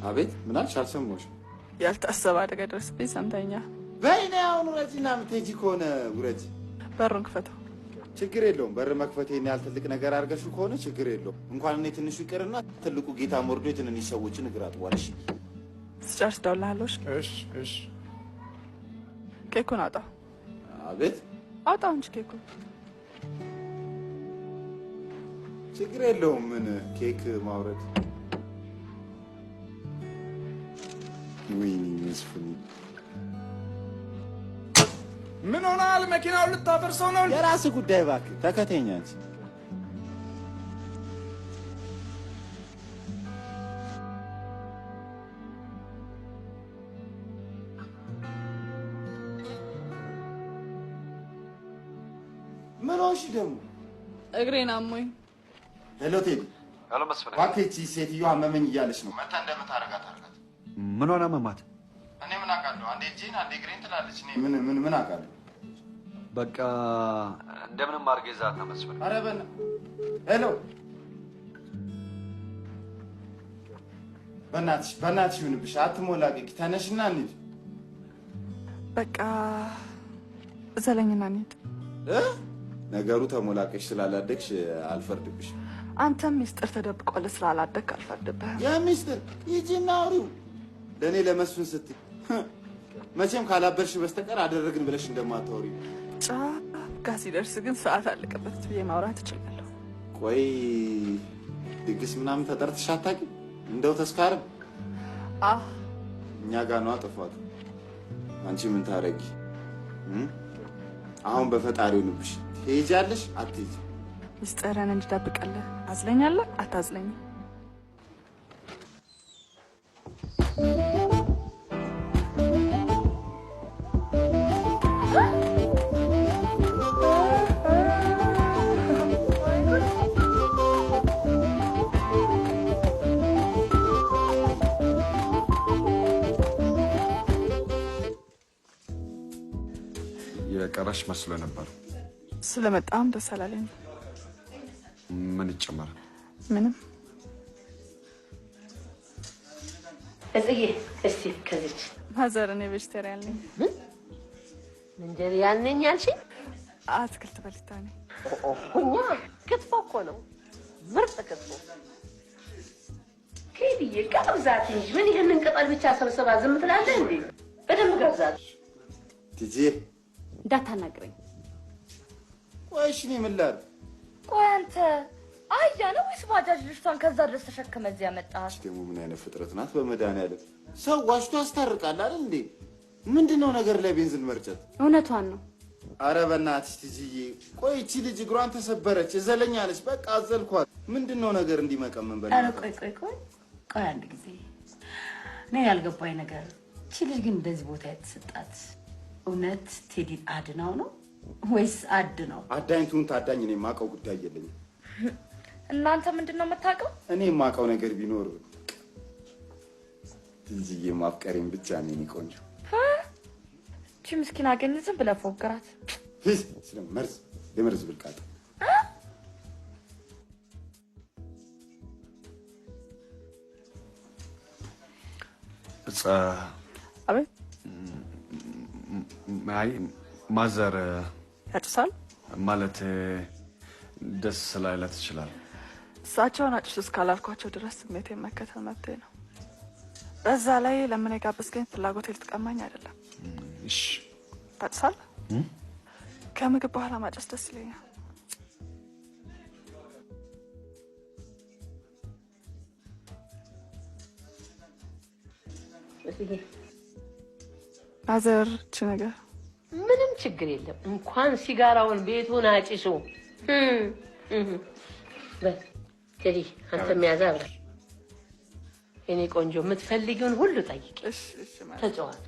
አቤት ምን አልሽ? አልሰማሁሽም። ያልታሰበ አደጋ ደረሰብኝ ሰምተኛ። በይኔ አሁን ውረጂና የምትሄጂ ከሆነ ውረጂ። በሩን ክፈተው። ችግር የለውም። በር መክፈቴን ያህል ትልቅ ነገር አድርገሽው ከሆነ ችግር የለውም። እንኳን እኔ ትንሹ ይቅርና ትልቁ ጌታ ወርዶ የትንንሽ ሰዎችን እግር አጥቧል። እሺ ስጨርስ እደውልልሃለሁ። እሺ። ኬኩን አውጣው። አቤት አውጣው እንጂ ኬኩን። ችግር የለውም። ምን ኬክ ማውረድ ወይኔ መስፍን ምን ሆናል? መኪናው ልታፈርሰው ነው? የራስ ጉዳይ እባክህ ተከተኛ እንጂ። ምን ሆንሽ ደግሞ? እግሬን አሞኝ። ሄሎ ቴዲ። ሄሎ መስፍን። እባክህ እቺ ሴትዮዋ አመመኝ እያለች ነው። መታ እንደምታረጋት አርጋት። ምን ሆነ መማት? እኔ ምን አውቃለሁ? አንዴ እጄን አንዴ እግሬን ትላለች። እኔ ምን አውቃለሁ? በቃ እንደምንም አድርጌ ዛት ነው መስፍን። ኧረ ሄሎ በእናትሽ ይሁንብሽ። አትሞላቀቂ። ተነሽና እንሂድ። በቃ ዘለኝና እንሂድ። ነገሩ ተሞላቀሽ ስላላደግሽ አልፈርድብሽ። አንተም ሚስጥር ተደብቆል ስላላደግ አልፈርድብህም። የሚስጥር ይጂና አውሪው ለእኔ ለመስፍን ስትይ መቼም ካላበርሽ በስተቀር አደረግን ብለሽ እንደማታወሪ። ጫፍ ጋር ሲደርስ ግን ሰዓት አለቀበት ብዬ ማውራት እችላለሁ። ቆይ ድግስ ምናምን ተጠርተሽ አታውቂም? እንደው ተስካርም እኛ ጋር ነው ጥፋቱ። አንቺ ምን ታረጊ? አሁን በፈጣሪው ንብሽ ትሄጃለሽ አትሄጂ? ሚስጥርን እንድደብቅልህ አዝለኛለህ አታዝለኝም? የቀረሽ መስሎ ነበር። ስለመጣም ደስ አላለኝ። ምን ይጨመር? ምንም። እዚህ እስቲ ከዚች ማዘር እኔ ቬጅቴሪያን ነኝ። መንጀሪያን ነኝ ያልሽኝ? አትክልት በልታ ነኝ። እኛ ክትፎ እኮ ነው፣ ምርጥ ክትፎ። ከይድዬ ጋብዛት እንጂ ምን ይሄንን ቅጠል ብቻ ሰብስባ ዝም ትላለህ እንዴ? በደንብ ጋብዛት። ትጂ እንዳታናግረኝ። ቆይ እሺ፣ እኔ ምን ላድርግ? ቆይ አንተ አህያ ነው ወይስ ባጃጅ ልጅቷን ከዛ ድረስ ተሸክመ እዚህ ያመጣህ? ደግሞ ምን አይነት ፍጥረት ናት? በመድኃኒዓለም ሰው ዋሽቶ ያስታርቃል አይደል እንዴ? ምንድነው ነገር ላይ ቤንዚን መርጨት? እውነቷን ነው። አረ በእናትሽ ትጂዬ፣ ቆይ እቺ ልጅ እግሯን ተሰበረች እዘለኛለች። በቃ አዘልኳት። ምንድነው ነገር እንዲመቀመን በእናትሽ? አረ ቆይ አንድ ጊዜ እኔ ያልገባኝ ነገር እቺ ልጅ ግን እንደዚህ ቦታ የተሰጣት እውነት ቴዲን አድናው ነው ወይስ አድነው? አዳኝቱን ታዳኝ። እኔ የማውቀው ጉዳይ የለኝም። እናንተ ምንድነው የምታውቀው? እኔ የማውቀው ነገር ቢኖር ትጂዬ ማፍቀሬን ብቻ ነው። እኔ ቆንጆ እቺ ምስኪና ግን ዝም ብለህ ፎግራት። ስለመርዝ የመርዝ ብልቃጥ አቤት። ማዘር ያጭሳል ማለት ደስ ላይላት ይችላል። እሳቸውን አጭሱ እስካላልኳቸው ድረስ ስሜቴን መከተል መብቴ ነው። በዛ ላይ ለምን የጋበዝከኝ ፍላጎቴ ልትቀማኝ አይደለም። እሺ ታጭሳል? ከምግብ በኋላ ማጨስ ደስ ይለኛል። ማዘር እቺ ነገር ምንም ችግር የለም። እንኳን ሲጋራውን ቤቱን አጭሱ። ቴዲ አንተም ያዝ አብረን። የኔ ቆንጆ የምትፈልጊውን ሁሉ ጠይቂ። እሺ ተጫወት።